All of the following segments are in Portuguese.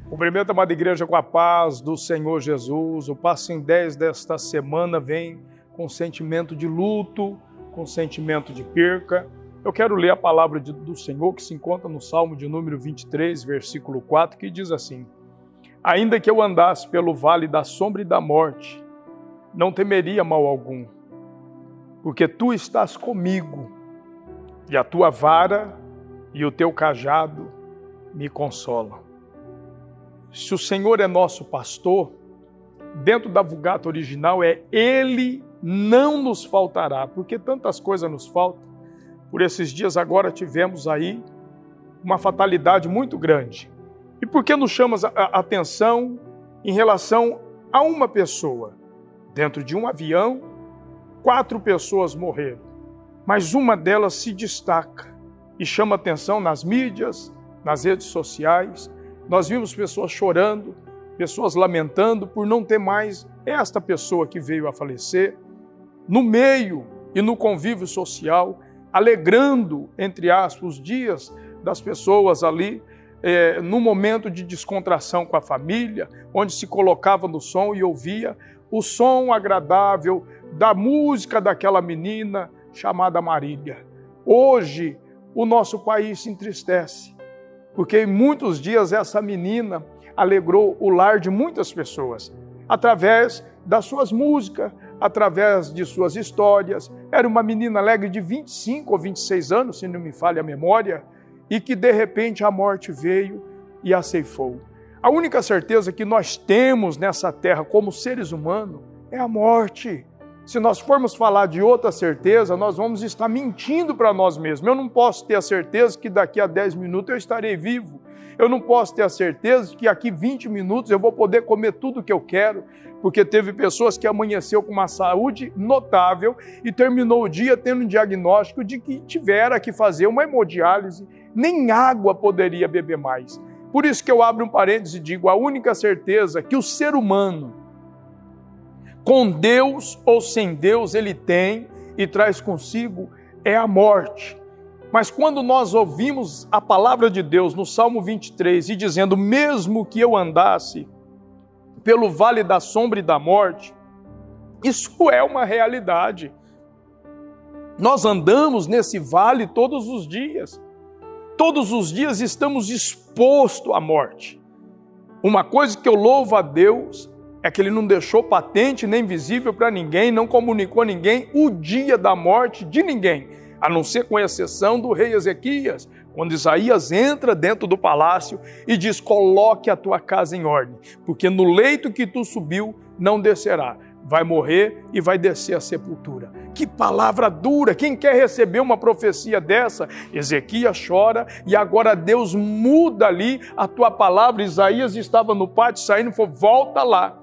Cumprimento, amada igreja, com a paz do Senhor Jesus. O Passo em 10 desta semana vem com sentimento de luto, com sentimento de perca. Eu quero ler a palavra do Senhor que se encontra no Salmo de número 23, versículo 4, que diz assim: ainda que eu andasse pelo vale da sombra e da morte, não temeria mal algum, porque tu estás comigo, e a tua vara e o teu cajado me consolam. Se o Senhor é nosso pastor, dentro da Vulgata original Ele não nos faltará, porque tantas coisas nos faltam. Por esses dias agora tivemos aí uma fatalidade muito grande. E por que nos chama a atenção em relação a uma pessoa? Dentro de um avião, 4 pessoas morreram, mas uma delas se destaca e chama atenção nas mídias, nas redes sociais. Nós vimos pessoas chorando, pessoas lamentando por não ter mais esta pessoa que veio a falecer, no meio e no convívio social, alegrando, entre aspas, os dias das pessoas ali, no momento de descontração com a família, onde se colocava no som e ouvia o som agradável da música daquela menina chamada Marília. Hoje, o nosso país se entristece, porque em muitos dias essa menina alegrou o lar de muitas pessoas, através das suas músicas, através de suas histórias. Era uma menina alegre de 25 ou 26 anos, se não me falha a memória, e que de repente a morte veio e a ceifou. A única certeza que nós temos nessa terra como seres humanos é a morte. Se nós formos falar de outra certeza, nós vamos estar mentindo para nós mesmos. Eu não posso ter a certeza que daqui a 10 minutos eu estarei vivo. Eu não posso ter a certeza que aqui 20 minutos eu vou poder comer tudo o que eu quero, porque teve pessoas que amanheceu com uma saúde notável e terminou o dia tendo um diagnóstico de que tivera que fazer uma hemodiálise, nem água poderia beber mais. Por isso que eu abro um parênteses e digo, a única certeza que o ser humano, com Deus ou sem Deus, ele tem e traz consigo é a morte. Mas quando nós ouvimos a palavra de Deus no Salmo 23 e dizendo, mesmo que eu andasse pelo vale da sombra e da morte, isso é uma realidade. Nós andamos nesse vale todos os dias. Todos os dias estamos expostos à morte. Uma coisa que eu louvo a Deus é que Ele não deixou patente nem visível para ninguém, não comunicou a ninguém o dia da morte de ninguém, a não ser com exceção do rei Ezequias, quando Isaías entra dentro do palácio e diz, coloque a tua casa em ordem, porque no leito que tu subiu não descerá, vai morrer e vai descer a sepultura. Que palavra dura! Quem quer receber uma profecia dessa? Ezequias chora e agora Deus muda ali a tua palavra. Isaías estava no pátio saindo e falou, volta lá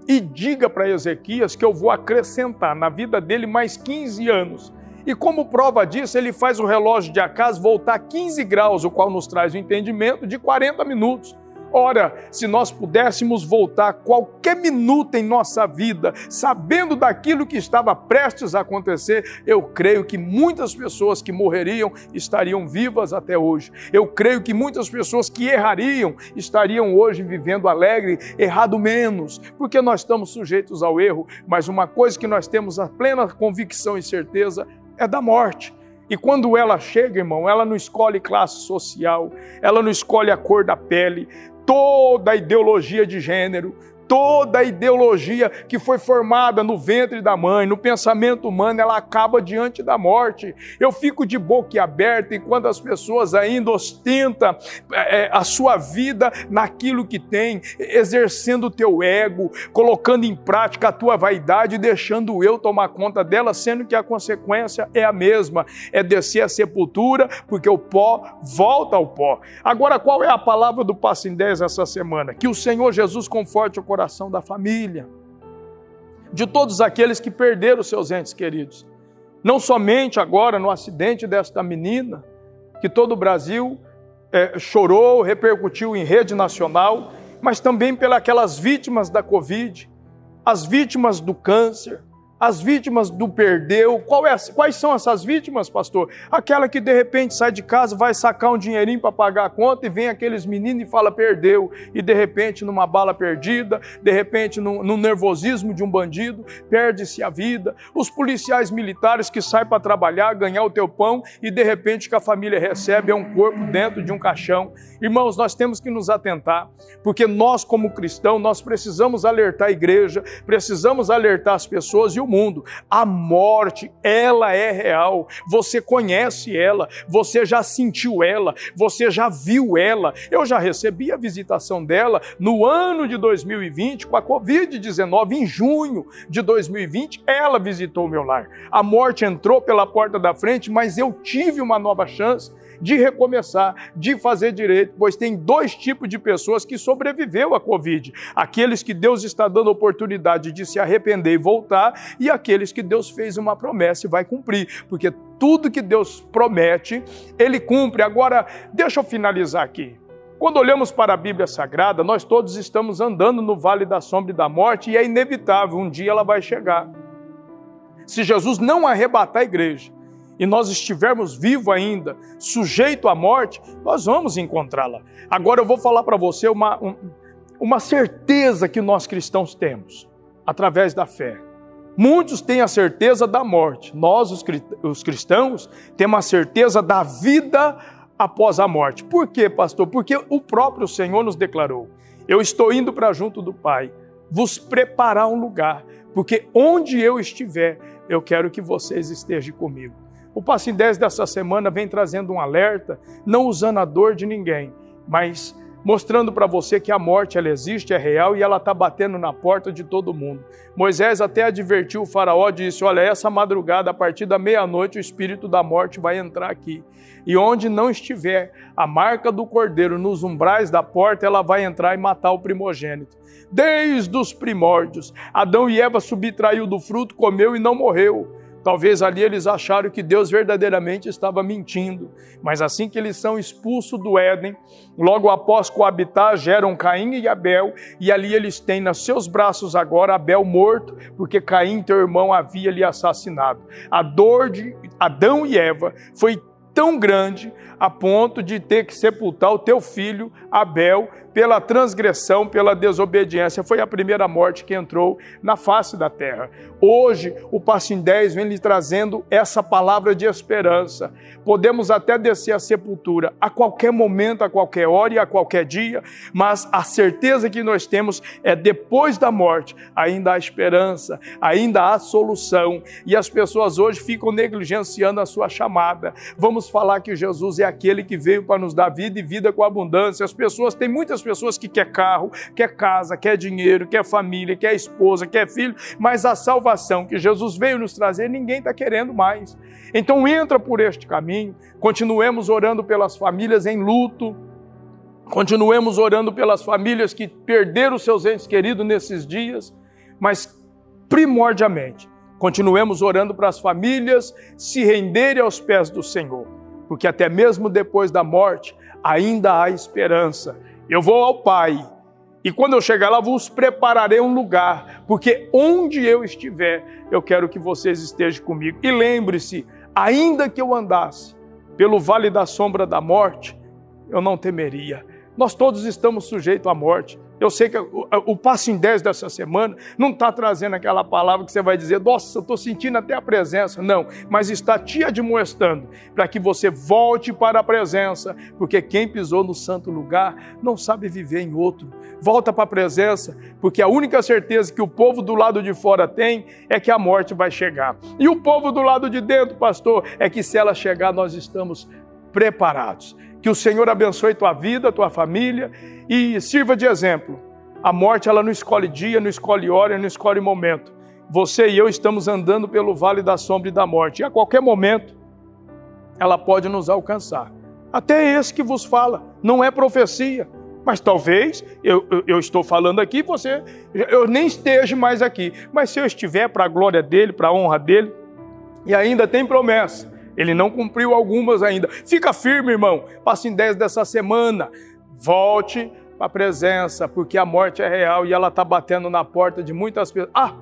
e diga para Ezequias que eu vou acrescentar na vida dele mais 15 anos. E como prova disso, ele faz o relógio de Acaz voltar 15 graus, o qual nos traz o entendimento de 40 minutos. Ora, se nós pudéssemos voltar qualquer minuto em nossa vida, sabendo daquilo que estava prestes a acontecer, eu creio que muitas pessoas que morreriam estariam vivas até hoje. Eu creio que muitas pessoas que errariam estariam hoje vivendo alegre, errado menos, porque nós estamos sujeitos ao erro, mas uma coisa que nós temos a plena convicção e certeza é da morte. E quando ela chega, irmão, ela não escolhe classe social, ela não escolhe a cor da pele, toda a ideologia de gênero, toda a ideologia que foi formada no ventre da mãe, no pensamento humano, ela acaba diante da morte. Eu fico de boca aberta enquanto as pessoas ainda ostentam a sua vida naquilo que tem, exercendo o teu ego, colocando em prática a tua vaidade, deixando o eu tomar conta dela, sendo que a consequência é a mesma, é descer a sepultura, porque o pó volta ao pó. Agora, qual é a palavra do Passo em 10 essa semana? Que o Senhor Jesus conforte o coração da família, de todos aqueles que perderam seus entes queridos. Não somente agora no acidente desta menina, que todo o Brasil chorou, repercutiu em rede nacional, mas também pelas vítimas da Covid, as vítimas do câncer, as vítimas do perdeu. Quais são essas vítimas, pastor? Aquela que de repente sai de casa, vai sacar um dinheirinho para pagar a conta e vem aqueles meninos e fala perdeu. E de repente numa bala perdida, de repente no nervosismo de um bandido, perde-se a vida. Os policiais militares que saem para trabalhar, ganhar o teu pão e de repente que a família recebe é um corpo dentro de um caixão. Irmãos, nós temos que nos atentar, porque nós como cristãos, nós precisamos alertar a igreja, precisamos alertar as pessoas e o mundo. A morte, ela é real. Você conhece ela, você já sentiu ela, você já viu ela. Eu já recebi a visitação dela no ano de 2020 com a Covid-19, em junho de 2020, ela visitou o meu lar. A morte entrou pela porta da frente, mas eu tive uma nova chance de recomeçar, de fazer direito, pois tem dois tipos de pessoas que sobreviveu à Covid. Aqueles que Deus está dando oportunidade de se arrepender e voltar, e aqueles que Deus fez uma promessa e vai cumprir, porque tudo que Deus promete, Ele cumpre. Agora, deixa eu finalizar aqui. Quando olhamos para a Bíblia Sagrada, nós todos estamos andando no vale da sombra e da morte, e é inevitável, um dia ela vai chegar. Se Jesus não arrebatar a igreja, e nós estivermos vivos ainda, sujeito à morte, nós vamos encontrá-la. Agora eu vou falar para você uma certeza que nós cristãos temos, através da fé. Muitos têm a certeza da morte. Nós, os cristãos, temos a certeza da vida após a morte. Por quê, pastor? Porque o próprio Senhor nos declarou: eu estou indo para junto do Pai, vos preparar um lugar, porque onde eu estiver, eu quero que vocês estejam comigo. O Passo em 10 dessa semana vem trazendo um alerta, não usando a dor de ninguém, mas mostrando para você que a morte ela existe, é real e ela está batendo na porta de todo mundo. Moisés até advertiu o faraó, disse: olha, essa madrugada, a partir da meia-noite, o espírito da morte vai entrar aqui. E onde não estiver a marca do cordeiro nos umbrais da porta, ela vai entrar e matar o primogênito. Desde os primórdios, Adão e Eva subtraiu do fruto, comeu e não morreu. Talvez ali eles acharam que Deus verdadeiramente estava mentindo, mas assim que eles são expulsos do Éden, logo após coabitar, geram Caim e Abel, e ali eles têm nos seus braços agora Abel morto, porque Caim, teu irmão, havia lhe assassinado. A dor de Adão e Eva foi tão grande a ponto de ter que sepultar o teu filho Abel pela transgressão, pela desobediência. Foi a primeira morte que entrou na face da terra. Hoje, o Passo em 10 vem lhe trazendo essa palavra de esperança. Podemos até descer à sepultura a qualquer momento, a qualquer hora e a qualquer dia, mas a certeza que nós temos é depois da morte, ainda há esperança, ainda há solução. E as pessoas hoje ficam negligenciando a sua chamada. Vamos falar que Jesus é aquele que veio para nos dar vida e vida com abundância. Tem muitas pessoas que quer carro, quer casa, quer dinheiro, quer família, quer esposa, quer filho, mas a salvação que Jesus veio nos trazer, ninguém está querendo mais. Então entra por este caminho, continuemos orando pelas famílias em luto, continuemos orando pelas famílias que perderam seus entes queridos nesses dias, mas primordialmente, continuemos orando para as famílias se renderem aos pés do Senhor, porque até mesmo depois da morte, ainda há esperança. Eu vou ao Pai, e quando eu chegar lá, vos prepararei um lugar, porque onde eu estiver, eu quero que vocês estejam comigo. E lembre-se, ainda que eu andasse pelo vale da sombra da morte, eu não temeria. Nós todos estamos sujeitos à morte. Eu sei que o Passo em 10 dessa semana não está trazendo aquela palavra que você vai dizer: nossa, eu estou sentindo até a presença. Não, mas está te admoestando para que você volte para a presença, porque quem pisou no santo lugar não sabe viver em outro. Volta para a presença, porque a única certeza que o povo do lado de fora tem é que a morte vai chegar. E o povo do lado de dentro, pastor, é que se ela chegar, nós estamos preparados. Que o Senhor abençoe tua vida, tua família e sirva de exemplo. A morte, ela não escolhe dia, não escolhe hora, não escolhe momento. Você e eu estamos andando pelo vale da sombra e da morte. E a qualquer momento, ela pode nos alcançar. Até esse que vos fala, não é profecia. Mas talvez, eu estou falando aqui, eu nem esteja mais aqui. Mas se eu estiver para a glória dele, para a honra dele, e ainda tem promessa. Ele não cumpriu algumas ainda. Fica firme, irmão. Passo em 10 dessa semana. Volte para a presença, porque a morte é real e ela está batendo na porta de muitas pessoas.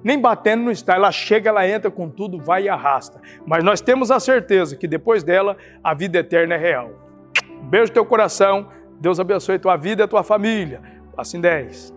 Nem batendo não está, ela chega, ela entra com tudo, vai e arrasta. Mas nós temos a certeza que depois dela, a vida eterna é real. Um beijo no teu coração, Deus abençoe tua vida e tua família. Passa em 10.